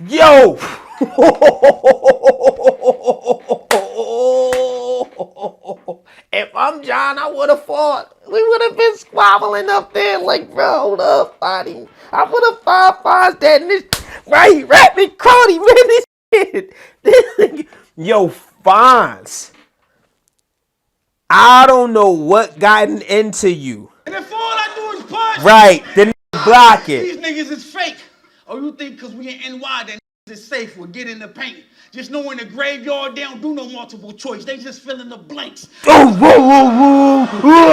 Yo! If I'm John, I would have fought. We would have been squabbling up there like, bro, hold up, buddy. I would have fought Fonz dead in this. Right, he rapped me, Cody, man, this shit. Yo, Fonz. I don't know what got into you. And if all I do is punch. Right, then block it. These niggas is fake. Oh, you think because we in NY that is safe, we'll get in the paint. Just know in the graveyard, they don't do no multiple choice. They just fill in the blanks. Oh, whoa, whoa, whoa.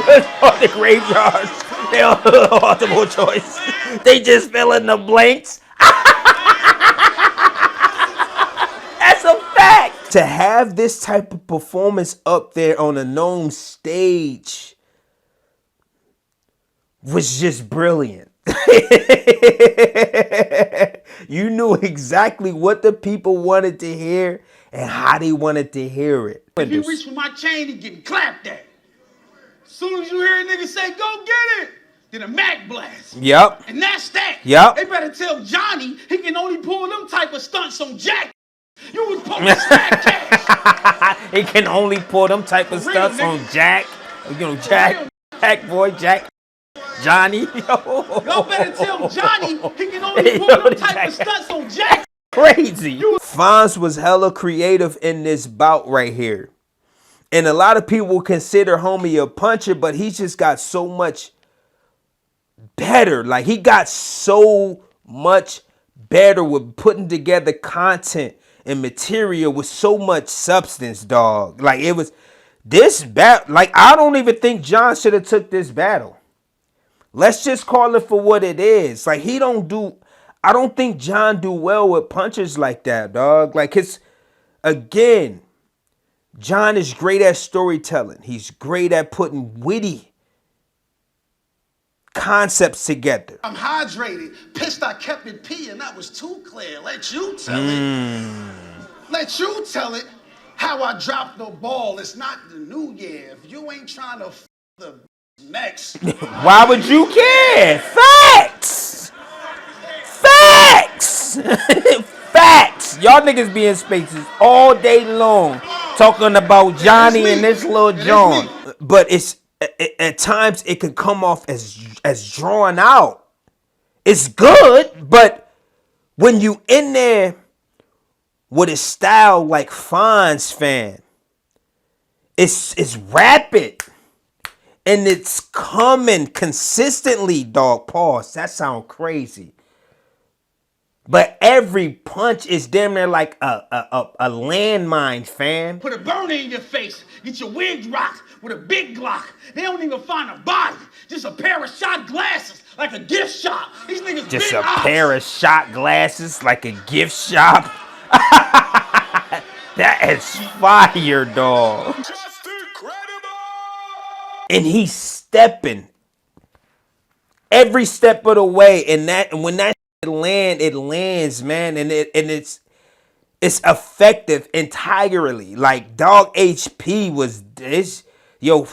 It's on the graveyards. They don't do multiple choice. They just fill in the blanks. That's a fact. To have this type of performance up there on a Nome stage was just brilliant. You knew exactly what the people wanted to hear and how they wanted to hear it. If you reach for my chain, he getting clapped at. As soon as you hear a nigga say, go get it, then a Mac blast. Yep. And that's that. Yep. They better tell Johnny he can only pull them type of stunts on Jack. You was pulling Smack Cash. He can only pull them type of stunts on Jack. You know, Jack boy, Jack. Johnny, y'all better tell Johnny he can only pull them type of stunts on Jack. Crazy. Fonz was hella creative in this bout right here. And a lot of people consider homie a puncher, but he just got so much better. Like, he got so much better with putting together content and material with so much substance, dog. Like, it was this battle. Like, I don't even think John should have took this battle. Let's just call it for what it is. Like, I don't think John do well with punches like that, dog. Like, again, John is great at storytelling. He's great at putting witty concepts together. I'm hydrated. Pissed I kept it pee and that was too clear. Let you tell it. Let you tell it how I dropped the ball. It's not the new year. If you ain't trying to f the next. Why would you care? Facts! Facts! Facts! Y'all niggas be in spaces all day long talking about Johnny and this little John. But it's at times it can come off as drawn out. It's good, but when you in there with a style like Fonz fan, it's rapid. And it's coming consistently, dog. Pause. That sound crazy. But every punch is damn near like a landmine, fam. Put a burner in your face. Get your wig rocked with a big Glock. They don't even find a body. Just a pair of shot glasses like a gift shop. These niggas just big a eyes. Pair of shot glasses like a gift shop. That is fire, dog. And he's stepping every step of the way, and when that it lands, man, and it's effective entirely. Like, dog HP was this. Yo,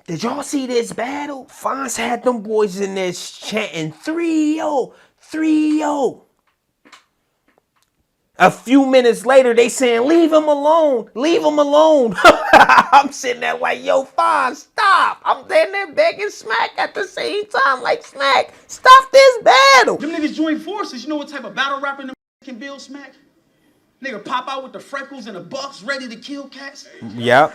did y'all see this battle? Fonz had them boys in there chanting 3-0, 3-0. A few minutes later, they saying, leave him alone. Leave him alone. I'm sitting there like, yo, Fonz, stop. I'm standing there begging Smack at the same time. Like, Smack, stop this battle. Them niggas join forces. You know what type of battle rapper them can build, Smack? Nigga pop out with the freckles and the bucks ready to kill cats. Yep.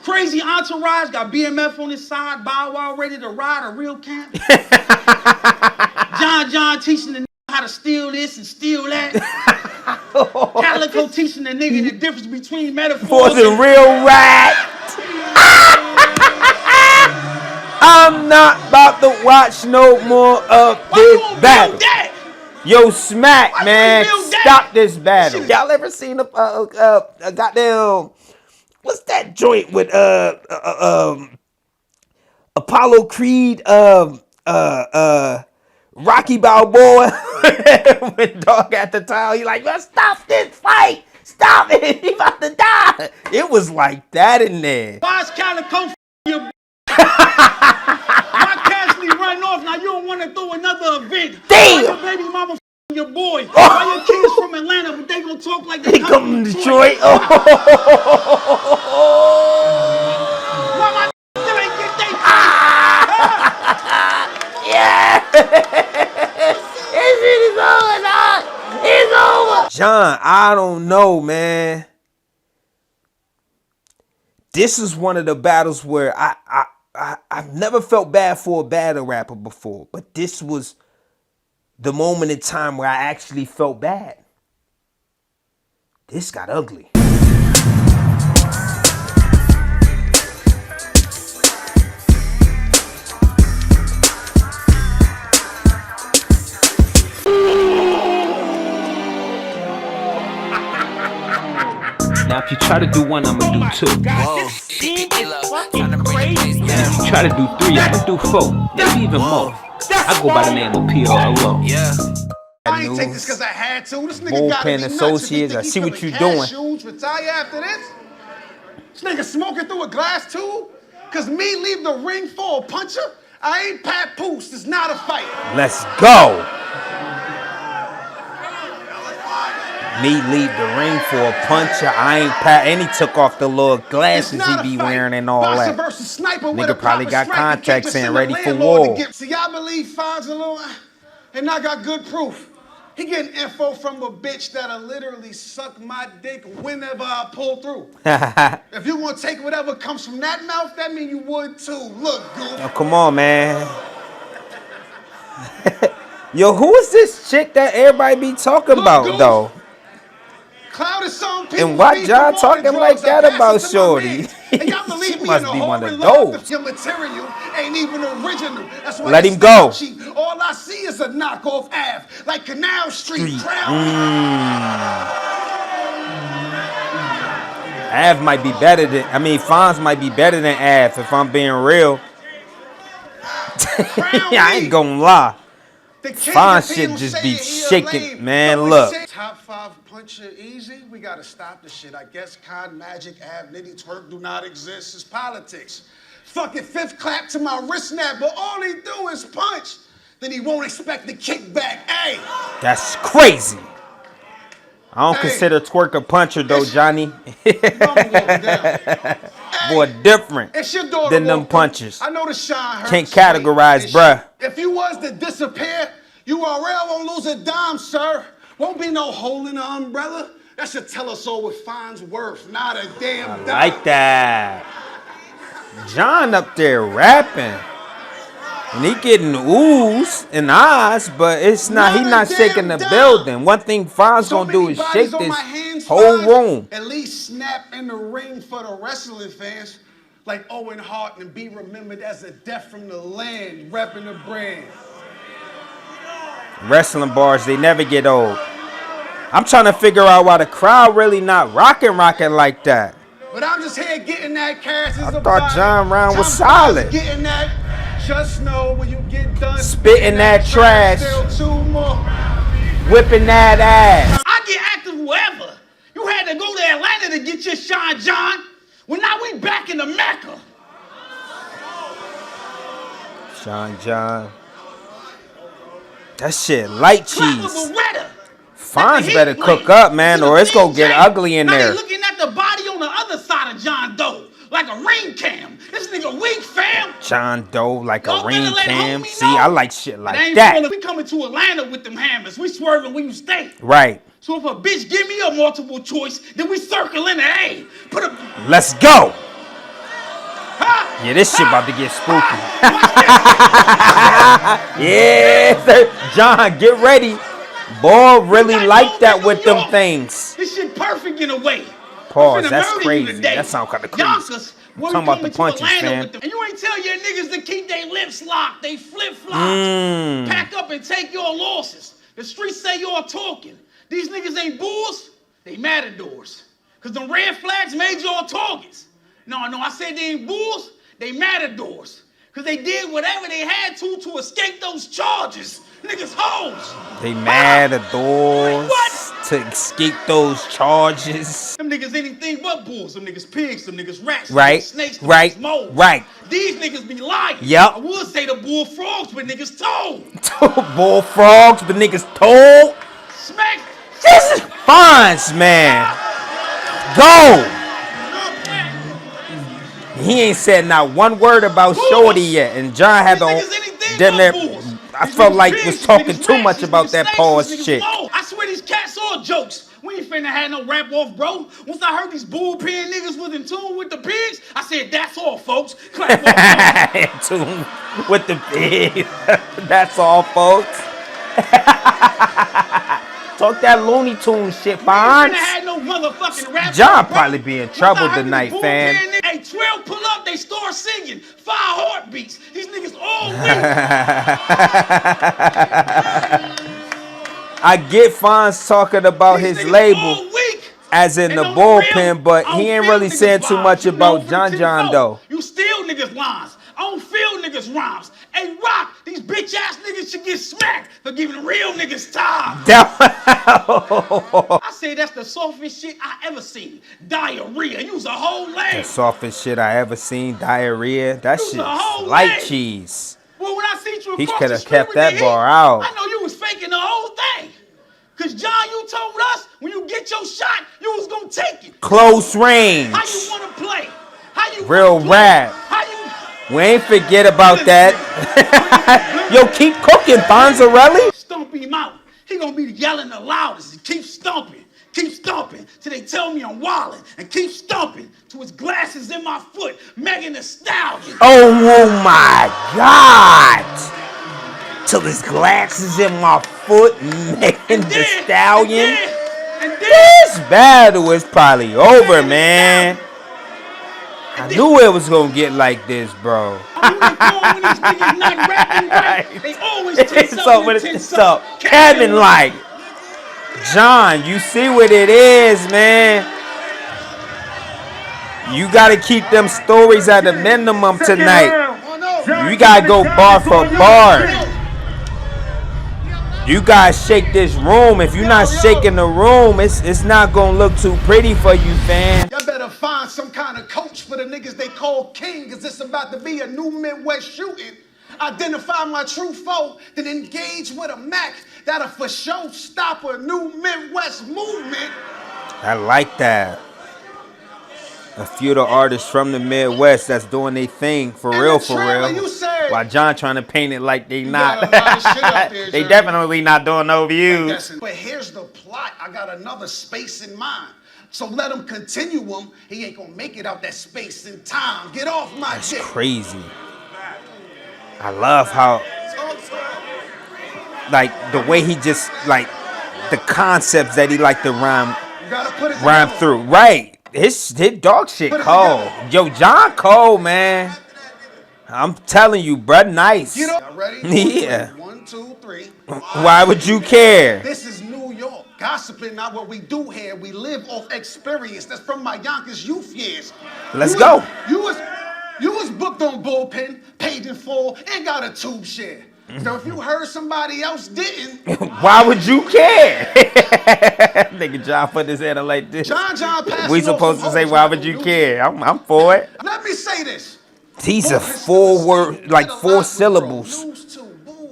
Crazy entourage got BMF on his side. Bow Wow ready to ride a real camp. John teaching the how to steal this and steal that. Calico teaching the nigga the difference between metaphors and real rap. I'm not about to watch no more of this battle. Yo, Smack, man, stop this battle. Y'all ever seen a goddamn, what's that joint with Apollo Creed, Rocky Balboa, when dog at the time, he like, man, stop this fight. Stop it. He about to die. It was like that in there. Why's Calico your gonna talk like they He come from Detroit. Why my still ain't get they Yeah. This shit is over, dog. It's over. John, I don't know, man. This is one of the battles where I've never felt bad for a battle rapper before, but this was the moment in time where I actually felt bad. This got ugly. Now if you try to do one, I'ma do two. If you Try to do three, I'ma do four, maybe even more. I go by the name of PRLO. Yeah. I ain't take this because I had to. This nigga got Bullpen Associates, I see what you doing. Shoes, retire after this. This nigga smoking through a glass tube. Cause me leave the ring for a puncher. I ain't Pat Poose. It's not a fight. Let's go. Me leave the ring for a puncher. I ain't Pat, and he took off the little glasses he be wearing and all that. Nigga probably got contacts in, ready for war. See, I believe Fonz a little, and I got good proof. He getting info from a bitch that'll literally suck my dick whenever I pull through. If you gonna take whatever comes from that mouth, that mean you would too. Look, goof. Oh, come on, man. Yo, who is this chick that everybody be talking about, goof. though? Cloud is some people. And why y'all talking like that about Shorty? And y'all believe She me, must in be the one whole of love, those. Your material ain't even original. That's why Let it's him go. cheap. All I see is a knockoff Ave, like Canal Street. Av might be better than, Fonz might be better than Av if I'm being real. I ain't gonna lie. Fonz shit just be shaking, man. Look. Top 5 puncher easy. We gotta stop the shit. I guess Con, Magic, Av, Nitty, Twerk do not exist. It's politics. Fucking fifth clap to my wrist snap, but all he do is punch. Then he won't expect the kickback. Hey. That's crazy. I don't consider Twerk a puncher though, Johnny. Boy, different than them punches. I know the shine hurts. Can't categorize, bruh. If you was to disappear, URL won't lose a dime, sir. Won't be no hole in the umbrella. That should tell us all what Fonz worth, not a damn dime. Like that. John up there rapping. And he getting oohs and ahs, but it's not, he not shaking the building. One thing Fonz gonna do is shake this whole room. At least snap in the ring for the wrestling fans. Like Owen Hart and be remembered as a death from the land, repping the brand. Wrestling bars, they never get old. I'm trying to figure out why the crowd really not rocking like that. But I'm just here getting that cash. I thought John Brown was solid. Getting that. Just know when you get done spitting that trash, whipping that ass. I get active wherever. You had to go to Atlanta to get your shine, John. Well, now we back in the Mecca. John. That shit light cheese. Fonz better cook up, man, or it's gonna get ugly in there. Looking at the body on the other side of John Doe, like a ring cam. This nigga weak, fam. John Doe, like a ring cam. See, I like shit like that. We coming to Atlanta with them hammers. We swerving when you stay. Right. So if a bitch give me a multiple choice, then we circle in the A. Let's go. Yeah, this shit about to get spooky. Yeah, sir. John, get ready. Boy, really like that with them things. This shit perfect in a way. Pause, that's crazy. That sound kind of crazy. I'm talking about the punches, man. And you ain't tell your niggas to keep their lips locked, they flip-flops. Pack up and take your losses. The streets say y'all talking. These niggas ain't bulls, they matadors. Cause them red flags made y'all targets. No, I said they ain't bulls, they matadors. Cause they did whatever they had to escape those charges. Niggas hoes. They matadors to escape those charges. Them niggas anything but bulls. Them niggas pigs, them niggas rats, right, snakes, them right, niggas moles. Right. These niggas be lying. Yep. I would say the bullfrogs, but niggas told. Bullfrogs, but niggas told. Smack. Jesus Fonz, man. Go. He ain't said not one word about Shorty yet, and John had the damn near. I felt like was talking too much about that pause shit. I swear these cats all jokes. We ain't finna have no rap off, bro. Once I heard these bullpen niggas was in tune with the pigs, I said, that's all, folks. Clap off. In tune with the pigs. That's all, folks. Talk that Looney Tunes shit, Fonz. No motherfucking rap. John probably be in trouble tonight, fam. Hey, 12 pull up, they start singing. 5 heartbeats. These niggas all weak. I get Fonz talking about his label as in the bullpen, but he ain't really saying too much about John though. You steal niggas' lines. I don't feel niggas' rhymes. Hey, Rock, these bitch ass niggas should get smacked for giving real niggas time. I say that's the softest shit I ever seen. Diarrhea. Use a whole leg. The softest shit I ever seen. Diarrhea. That shit's light cheese. Well, when I see you he could have kept that bar out. I know you was faking the whole thing. Cause John, you told us when you get your shot, you was gonna take it. Close range. How you wanna play? How you real rap. We ain't forget about that. Yo, keep cooking, Fonzarelli. Stomp him out. He gonna be yelling the loudest. Keep stomping. Keep stomping till they tell me I'm wildin'. And keep stomping till his glasses in my foot. Megan Thee Stallion. Oh my God. Till his glasses in my foot. Megan Thee Stallion. This battle is probably over, man. I knew it was gonna get like this, bro. It's up. Kevin, like, John, you see what it is, man. You gotta keep them stories at a minimum tonight. You gotta go bar for bar. You gotta shake this room. If you're not shaking the room, it's not gonna look too pretty for you, fam. Y'all better find some kind of coach for the niggas they call king, cause it's about to be a new Midwest shooting. Identify my true foe, then engage with a Mac. That'll for sure stop a new Midwest movement. I like that. A few of the artists from the Midwest that's doing their thing for real. While John trying to paint it like they not. They definitely not doing no views. But here's the plot. I got another space in mind. So let him continue him. He ain't gonna make it out that space in time. Get off my dick. That's crazy. I love how, like, the way he just, like, the concepts that he like to rhyme through. Right. His dog shit cold. Yo, John cold, man. I'm telling you, bruh, nice. Y'all ready? Yeah. 1, 2, 3. Why would you care? This is New York. Gossiping not what we do here. We live off experience. That's from my Yonkers youth years. Let's go. You was booked on bullpen, paid in full, and got a tube share. So if you heard somebody else didn't, why would you care? Nigga John put his head up like this. John we supposed to say, why would you care? I'm for it. Let me say this. These are 4 words, like 4 syllables.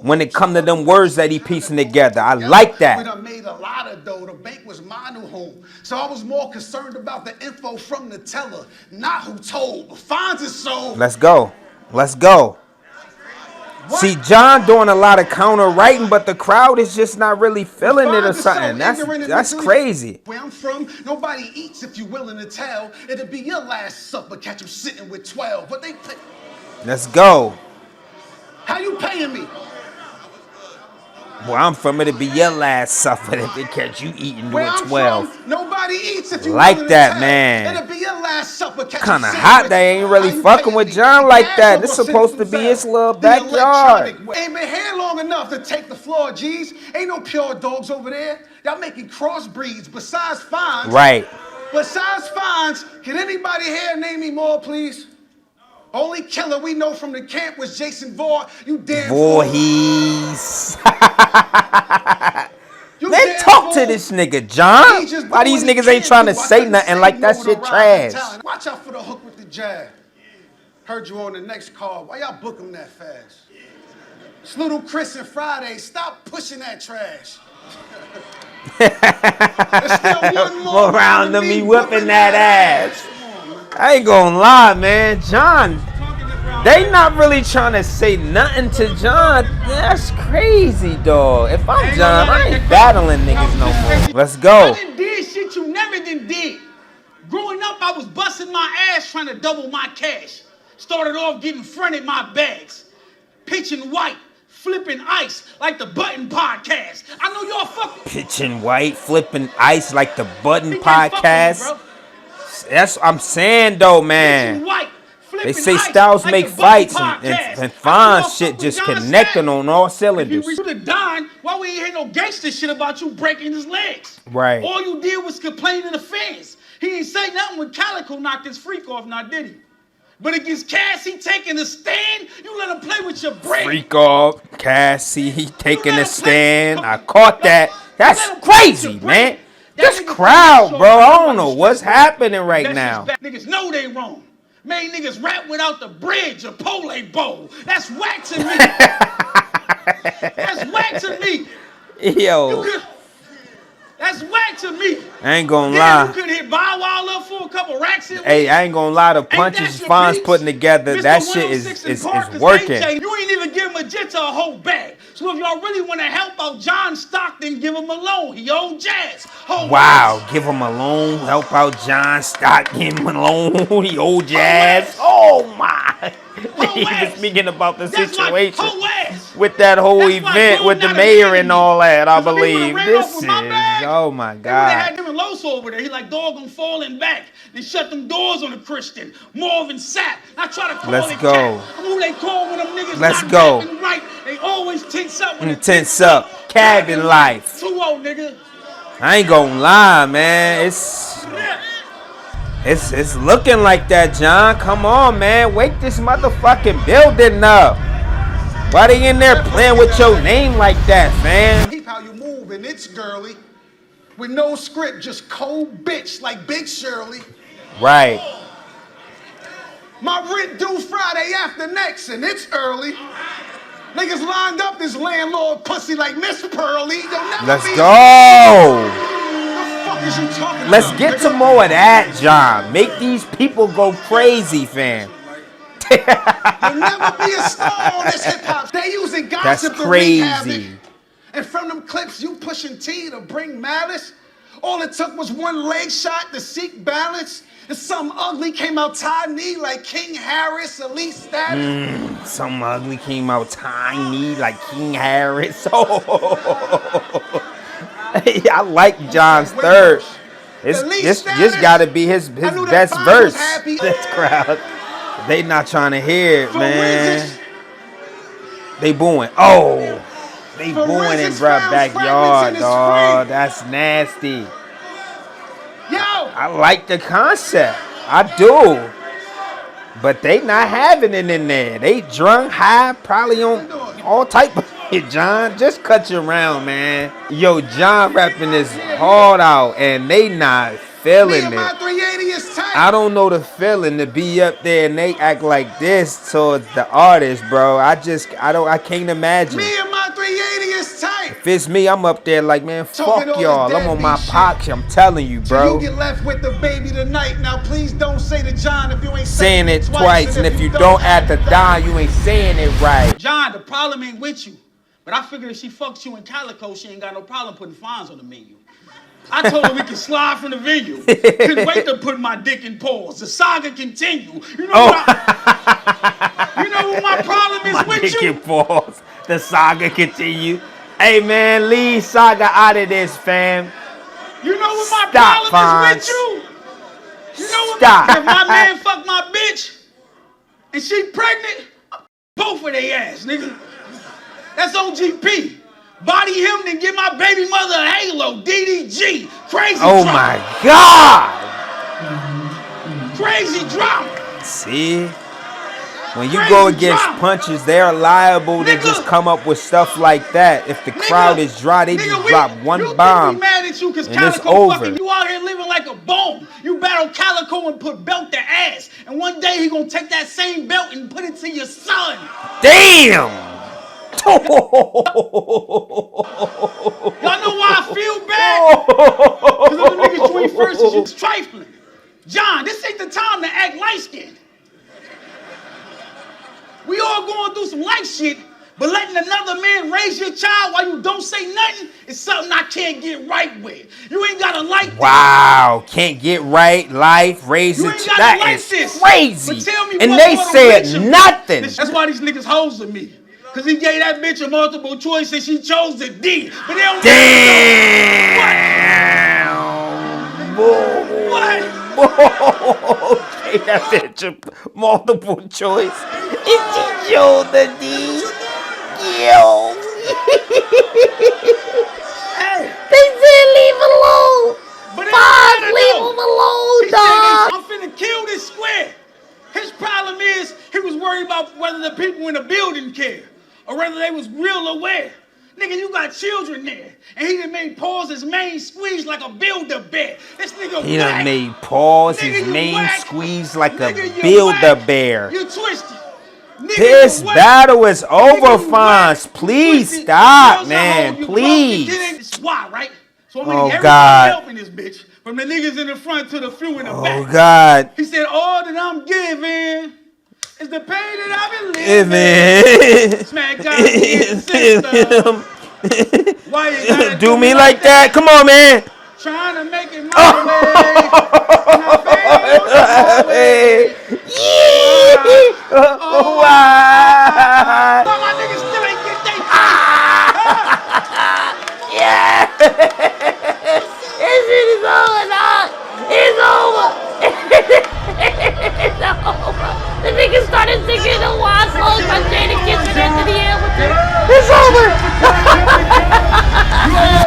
When it come to them words that he piecing together, I like that. We done made a lot of dough. The bank was my new home. So I was more concerned about the info from the teller, not who told. Fonz is so. Let's go. Let's go. What? See, John doing a lot of counter writing, but the crowd is just not really feeling it or something. That's crazy. Where I'm from, nobody eats if you're willing to tell. It'll be your last supper, catch you sitting with 12. But they play. Let's go. How you paying me? Where I'm from, it'll be your last supper if they catch you eating with 12. From, nobody eats if you like that, man. It'll be your last supper. Kind of hot. They ain't really fucking with John like that. This supposed to be his little backyard. Ain't been here long enough to take the floor, G's. Ain't no pure dogs over there. Y'all making crossbreeds. Besides Fonz. Right. Besides Fonz, can anybody here name me more, please? Only killer we know from the camp was Jason Vaughn. You damn Voorhees. Man, talk to this nigga, John. Why these niggas ain't trying to say nothing like that shit trash? Watch out for the hook with the jab. Heard you on the next call. Why y'all book him that fast? It's Little Chris and Friday. Stop pushing that trash. There's still one more round of me whipping that ass. I ain't gonna lie, man. John, they not really trying to say nothing to John. That's crazy, dog. If I'm John, I ain't battling niggas no more. Let's I go. done did shit you never did. Growing up, I was busting my ass trying to double my cash. Started off getting fronted my bags. Pitching white, flipping ice like the Button Podcast. I know y'all fucking... Pitching white, flipping ice like the Button You can't fuck with me, Podcast. bro. That's what I'm saying, though, Pitching man. white, They flipping say ice styles like make the Button fights, Podcast. and I know Fonz y'all shit fuck with just John connecting Stack. on all If cylinders. you the Don, why we ain't hear no gangster shit about you breaking his legs? Right. All you did was complain to the fans. He ain't say nothing when Calico knocked his freak off, now did he? But against Cass, he taking a stand. You let him play with your brain. Freak off, Cassie, he taking let a him stand. play. I caught that. That's Let him play with crazy, your man. brain. This That nigga crowd, short, bro, I nobody don't know what's stressed. happening right That's now. just bad. Niggas know they wrong. Made niggas rap without the bridge or pole bowl. That's whack to me. That's whack to me. Yo, That's whack to me. I ain't gonna Damn, you lie. could hit Bow Wow up for a couple racks in Hey, I ain't gonna lie. The punches Fonz putting together, that shit is working. You ain't even give him a jet to a whole bag. So if y'all really want to help out John Stockton, give him a loan. He old jazz. Wow, give him a loan, help out John Stockton, give him a loan, he old jazz. Oh my. He was speaking about the situation with that whole event with the mayor and all that, I believe. This is, oh my They God. had him and Los over there. He like, dog, I'm falling back. They shut them doors on the Christian. Marvin Sapp. I try to call Let's it go. Cap. Who they call when them niggas Let's not go. rapping right. They always tense up when Tense up. Cabin life. 2-0, nigga. I ain't gonna lie, man. It's looking like that, John. Come on, man. Wake this motherfucking building up. Why they in there playing with your name like that, fam? Keep how you move, and it's girly. With no script, just cold bitch like Big Shirley. Right. My rent due Friday after next, and it's early. Niggas lined up this landlord pussy like Miss Pearly. Let's go. What the fuck is you talking about? Let's get to more of that, John. Make these people go crazy, fam. You'll never be a star on this hip hop. They using gossip to wreak havoc. Crazy. And from them clips, you pushing T to bring malice. All it took was one leg shot to seek balance. And something ugly came out tiny like King Harris, elite status. Something ugly came out tiny like King Harris. I like John's third. This gotta be his best verse. This crowd, they not trying to hear it, man. They booing. Oh, they booing in bruh backyard, dog. That's nasty. I like the concept. I do. But they not having it in there. They drunk, high, probably on all type of shit, John. Just cut your round, man. Yo, John rapping this hard out, and they not feeling it. I don't know the feeling to be up there and they act like this towards the artist, bro. I can't imagine. Me and my 380 is tight. If it's me, I'm up there like, man, fuck y'all. I'm on my pox. I'm telling you, bro. You get left with the baby tonight. Now, please don't say to John if you ain't saying it twice. And if you don't add the die, you ain't saying it right. John, the problem ain't with you. But I figured if she fucks you in Calico, she ain't got no problem putting Fonz on the menu. I told her we can slide from the venue. Couldn't wait to put my dick in pause. The saga continue. You know what my problem is with dick you? In pause. The saga continue. Hey man, leave saga out of this, fam. You know what my problem Fonz. is with you? You know what? Stop. If my man fuck my bitch and she pregnant, both of they ass, nigga. That's on GP. Body him, then give my baby mother a halo. DDG. Crazy Oh drama. my God. Crazy drama. See? When you Crazy go against drama. punches, they're liable to Nigga. just come up with stuff like that. If the crowd is dry, they just drop one bomb. You mad at you because and it's Calico over. fucking you out here living like a bone. You battle Calico and put belt to ass. And one day he gonna take that same belt and put it to your son. Damn! Y'all know why I feel bad? Because other niggas join first is you trifling. John, this ain't the time to act light-skinned. We all going through some life shit, but letting another man raise your child while you don't say nothing is something I can't get right with. You ain't gotta like this. Wow, can't get right, life, raise You it. ain't gotta That like is this. crazy. But tell me And what they motivation- said nothing. That's why these niggas hosing me. Cause he gave that bitch a multiple choice and she chose the D. But they don't Damn. What? Okay, that bitch a multiple choice. And she chose the D. Yo. Hey. They said leave him alone. But it Fonz, don't leave matter, him alone, He dog. said, I'm finna kill this square. His problem is he was worried about whether the people in the building care or whether they was real aware. Nigga, you got children there. And he done made Paul's his main squeeze like a Build-A-Bear. This nigga He whack. done made pause Nigga, his you main whack. squeeze like Nigga, a you Build-A-Bear. You twisted. Nigga, This you whack. battle is over, Nigga, you whack. Fonz. You Please twisted. stop, Girls a man. hoe, you Please. broke, you did it. It's why, right? So I'm Oh, gonna need everybody God. helping this bitch. From the niggas in the front to the few in the back. Oh, God. He said, all that I'm giving is the pain that I've been living. Smack down in the system. Why you gotta Do me like that? Come on, man. Trying to make it my way. And I failed the hallway. Why? Why my niggas still ain't get they Yeah. This shit is over, dog. It's over. It's over. The nigga started singing the wild songs by Jada Kitchen Anthony Hamilton. It's over.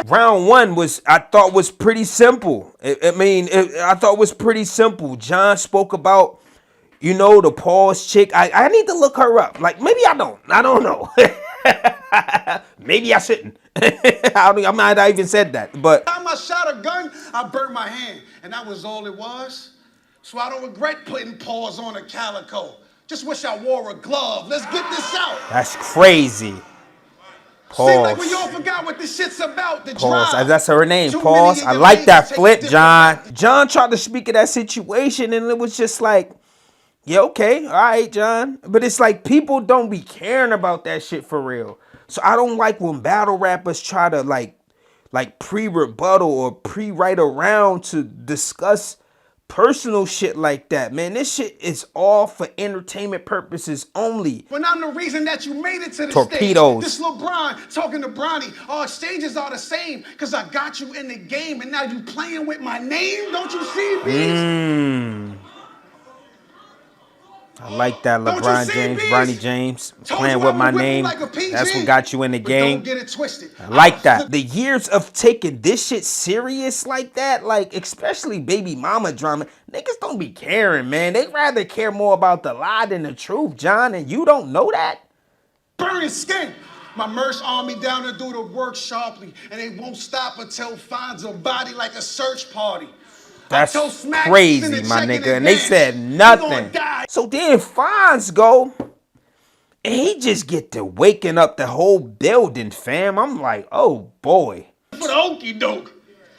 Round one I thought was pretty simple. I thought was pretty simple. John spoke about, you know, the pause chick. I need to look her up. Like, maybe I don't. I don't know. Maybe I shouldn't. I might have even said that. But time I shot a gun, I burnt my hand. And that was all it was. So I don't regret putting paws on a calico. Just wish I wore a glove. Let's get this out. that's crazy. Seems like we Pause. all forgot what this shit's about. The Pause. drive. That's her name. Too Pause. many I in like your that veins flip, take John. different- John tried to speak of that situation, and it was just like, yeah, okay, all right, John. But it's like people don't be caring about that shit for real. So I don't like when battle rappers try to like pre-rebuttal or pre-write around to discuss personal shit like that, man. This shit is all for entertainment purposes only. But I'm the reason that you made it to the Torpedoes. stage. This LeBron talking to Bronny. Our exchanges are the same because I got you in the game and now you playing with my name. Don't you see, Beans? I like that. Don't you LeBron see, James, Beans? Bronny James, Told playing you I with my would whip you name. like a PG. That's what got you in the But game. don't get it twisted. I like that. The years of taking this shit serious like that, like especially baby mama drama, niggas don't be caring, man. They rather care more about the lie than the truth, John, and you don't know that? Burning skin. My merch army down to do the work sharply, and they won't stop until finds a body like a search party. That's I told Smack, send crazy, a my check in nigga. And they advance. said You gonna nothing. die. So then Fonz go, and he just get to waking up the whole building, fam. I'm like, oh boy. For the okie doke.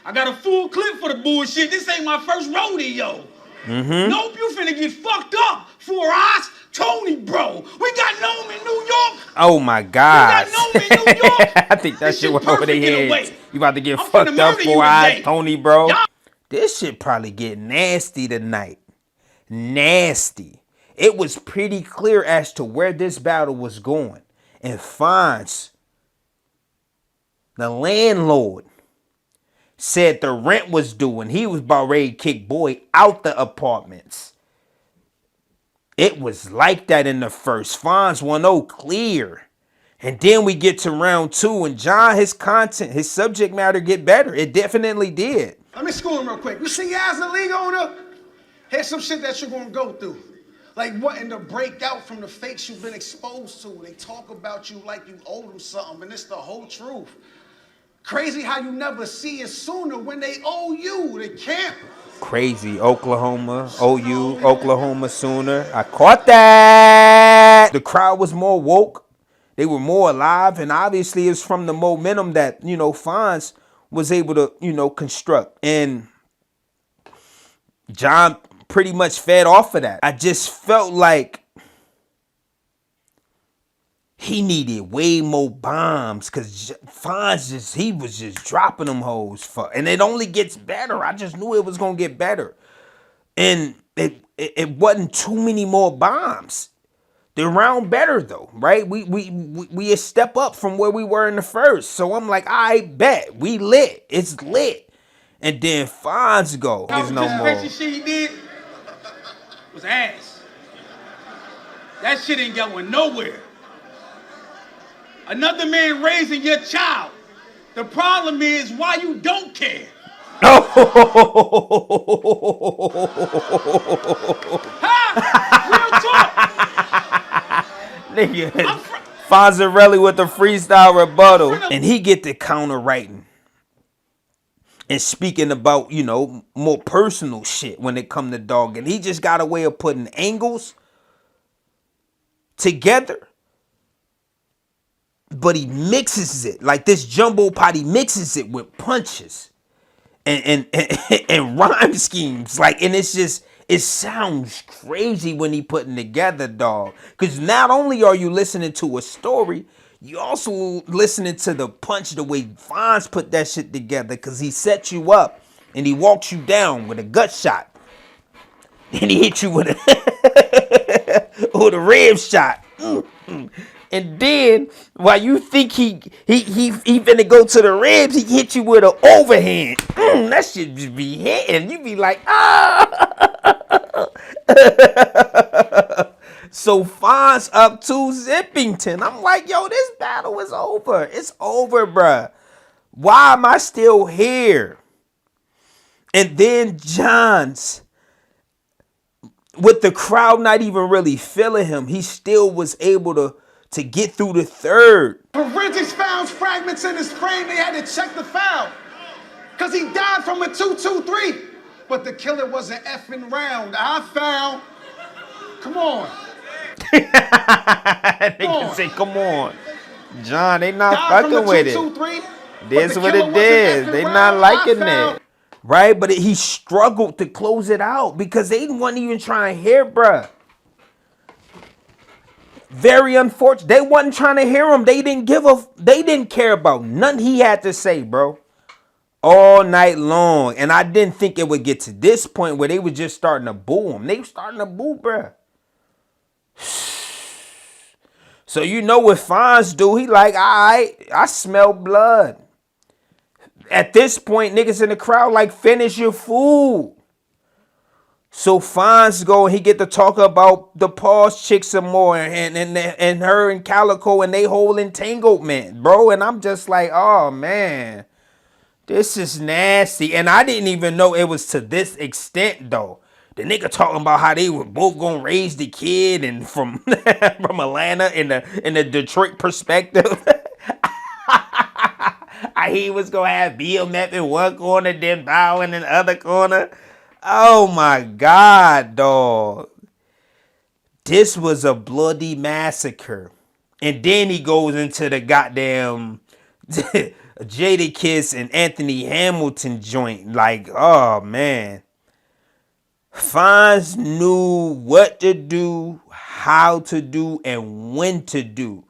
I got a full clip for the bullshit. This ain't my first rodeo. Nope, you finna get fucked up. 4 eyes, Tony, bro. We got Nome in New York. Oh my God. We got Nome in New York. I think that This shit went over their perfect in a heads. way. You about to get I'm fucked finna up murder you 4 eyes, today. Tony, bro. Y'all- This shit probably get nasty tonight. Nasty. It was pretty clear as to where this battle was going. And Fonz, the landlord, said the rent was due and he was about ready to kick Boy out the apartments. It was like that in the first. Fonz 1-0 clear. And then we get to round 2 and John, his content, his subject matter get better. It definitely did. Let me school him real quick. You see, as a league owner, here's some shit that you're gonna go through. Like wanting to break out from the fakes you've been exposed to. They talk about you like you owe them something, and it's the whole truth. Crazy how you never see it sooner when they owe you. They can't. Crazy. Oklahoma, OU, Oklahoma Sooner. I caught that. The crowd was more woke. They were more alive, and obviously it's from the momentum that, you know, Fonz was able to, you know, construct. And John pretty much fed off of that. I just felt like he needed way more bombs because Fonz he was just dropping them hoes and it only gets better. I just knew it was gonna get better. And it wasn't too many more bombs. The round better though, right? We a step up from where we were in the first. So I'm like, I bet we lit. It's lit. And then Fonz go. There's no more. Shit he did was ass. That shit ain't going nowhere. Another man raising your child. The problem is why you don't care. Real talk. Nigga, Fonzarelli with the freestyle rebuttal. And he get the counter writing. And speaking about, you know, more personal shit when it come to dog. And he just got a way of putting angles together. But he mixes it. Like this jumbo pot, he mixes it with punches. And rhyme schemes. Like, and it's just, it sounds crazy when he putting together, dog. Because not only are you listening to a story, you also listening to the punch, the way Fonz put that shit together. Because he sets you up and he walks you down with a gut shot. And he hit you with a, with a rib shot. And then, while you think he finna go to the ribs, he hit you with an overhand. That shit just be hitting. You be like, ah. So Fonz up to Zippington. I'm like, yo, this battle is over. It's over, bruh. Why am I still here? And then John's, with the crowd not even really feeling him, he still was able to get through the third. Forensics found fragments in his frame. They had to check the foul. Because he died from a 2-2-3. But the killer wasn't effing round. I found. Come on. Niggas say, come on. John, they not fucking with it. That's what it is. They not liking it. Right? But he struggled to close it out because they wasn't even trying to hear, bruh. Very unfortunate. They wasn't trying to hear him. They didn't care about nothing he had to say, bro. All night long. And I didn't think it would get to this point where they were just starting to boo him. They were starting to boo, bruh. So you know what Fonz do? He like, all right, I smell blood. At this point, niggas in the crowd like, finish your food. So Fonz go and he get to talk about the pause chick some more and her and Calico and they whole entanglement, bro. And I'm just like, oh man, this is nasty. And I didn't even know it was to this extent though. The nigga talking about how they were both gonna raise the kid and from from Atlanta in the Detroit perspective. He was gonna have BMF in one corner, then Bow in the other corner. Oh my God, dog. This was a bloody massacre. And then he goes into the goddamn Jadakiss and Anthony Hamilton joint. Like, oh man. Fonz knew what to do, how to do, and when to do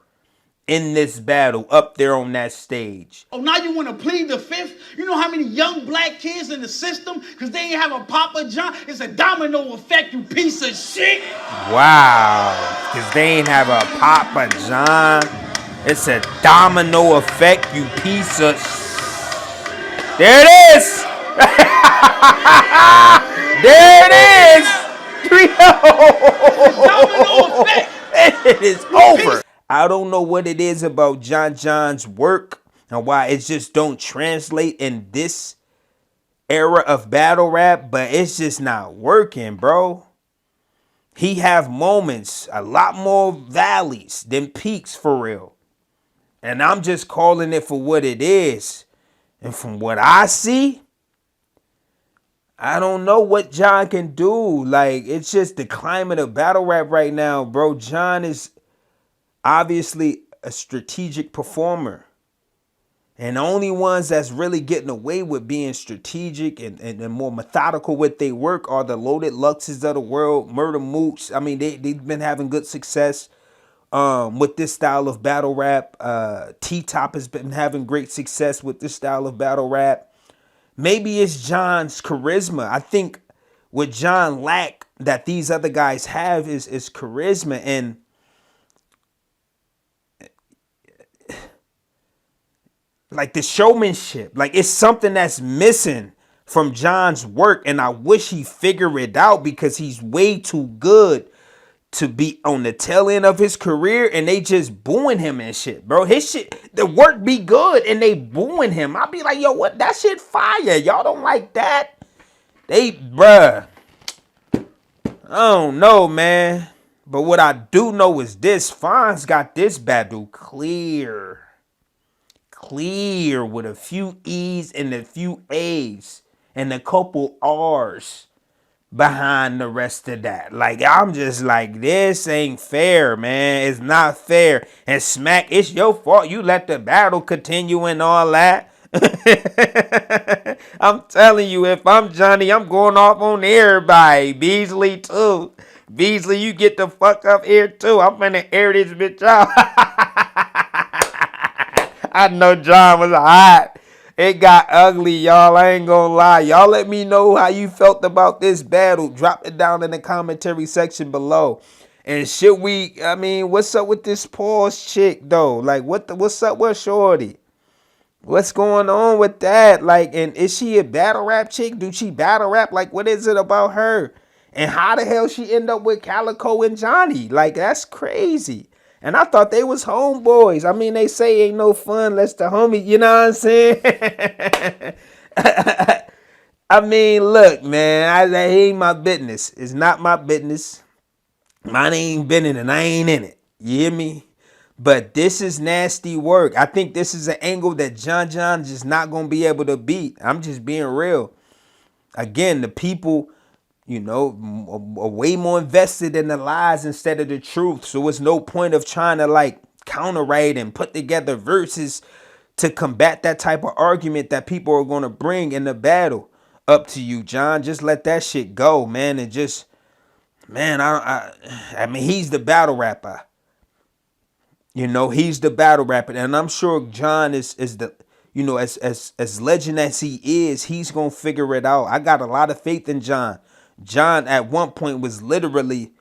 in this battle up there on that stage. Oh, now you want to plead the fifth? You know how many young black kids in the system, because they ain't have a Papa John? It's a domino effect, you piece of shit. Wow. Because they ain't have a Papa John. It's a domino effect, you piece of... There it is. There it is. Domino effect. It is over. I don't know what it is about John John's work and why it just don't translate in this era of battle rap, but it's just not working, bro. He have moments, a lot more valleys than peaks for real. And I'm just calling it for what it is. And from what I see, I don't know what John can do. Like, it's just the climate of battle rap right now, bro. John is obviously a strategic performer. And the only ones that's really getting away with being strategic and more methodical with their work are the Loaded Luxes of the world, Murder Mooks. I mean, they've been having good success with this style of battle rap. T-Top has been having great success with this style of battle rap. Maybe it's John's charisma. I think what John lack that these other guys have is charisma, and like the showmanship. Like, it's something that's missing from John's work, and I wish he figured it out, because he's way too good to be on the tail end of his career and they just booing him and shit, bro. His shit, the work be good and they booing him. I'll be like, yo, what? That shit fire. Y'all don't like that? Bruh. I don't know, man. But what I do know is this. Fonz got this battle clear. Clear with a few E's and a few A's and a couple R's behind the rest of that. Like, I'm just like, this ain't fair, man. It's not fair. And Smack, it's your fault. You let the battle continue and all that. I'm telling you, if I'm Johnny, I'm going off on everybody. Beasley too. Beasley, you get the fuck up here too. I'm finna air this bitch out. I know John was hot. It got ugly, y'all. I ain't gonna lie. Y'all let me know how you felt about this battle. Drop it down in the commentary section below. And should we, I mean, what's up with this pause chick, though? Like, what's up with Shorty? What's going on with that? Like, and is she a battle rap chick? Do she battle rap? Like, what is it about her? And how the hell she end up with Calico and Johnny? Like, that's crazy. And I thought they was homeboys. I mean, they say ain't no fun unless the homie, you know what I'm saying? I mean, look, man, that ain't my business. It's not my business. Mine ain't been in it, and I ain't in it. You hear me? But this is nasty work. I think this is an angle that John just not going to be able to beat. I'm just being real. Again, the people, you know, are way more invested in the lies instead of the truth. So it's no point of trying to like counter-write and put together verses to combat that type of argument that people are going to bring in the battle. Up to you, John. Just let that shit go, man. And just, man, I mean, he's the battle rapper. You know, he's the battle rapper. And I'm sure John is the, you know, as legend as he is, he's going to figure it out. I got a lot of faith in John. John at one point was literally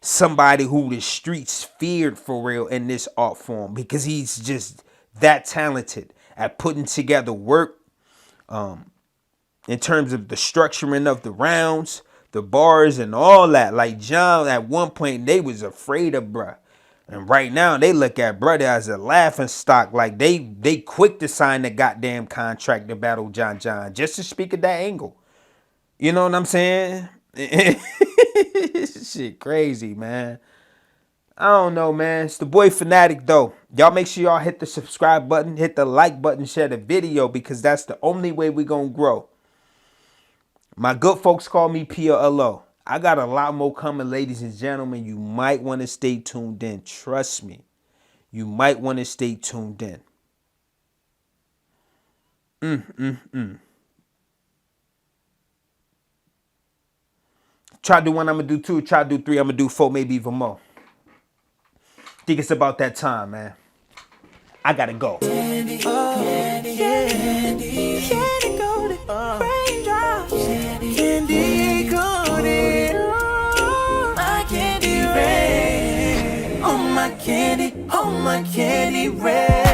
somebody who the streets feared for real in this art form, because he's just that talented at putting together work in terms of the structuring of the rounds, the bars and all that. Like, John at one point, they was afraid of bruh. And right now they look at brother as a laughing stock. Like, they quick to sign the goddamn contract to battle John just to speak of that angle. You know what I'm saying? Shit crazy, man. I don't know, man. It's the boy Fanatic, though. Y'all make sure y'all hit the subscribe button, hit the like button, share the video, because that's the only way we're going to grow. My good folks call me PLO. I got a lot more coming, ladies and gentlemen. You might want to stay tuned in. Trust me. You might want to stay tuned in. Try to do one, I'm going to do two. Try to do three, I'm going to do four, maybe even more. Think it's about that time, man. I got to go. Candy, candy, candy, candy coated, raindrops, candy coated, my candy rain, oh my candy rain.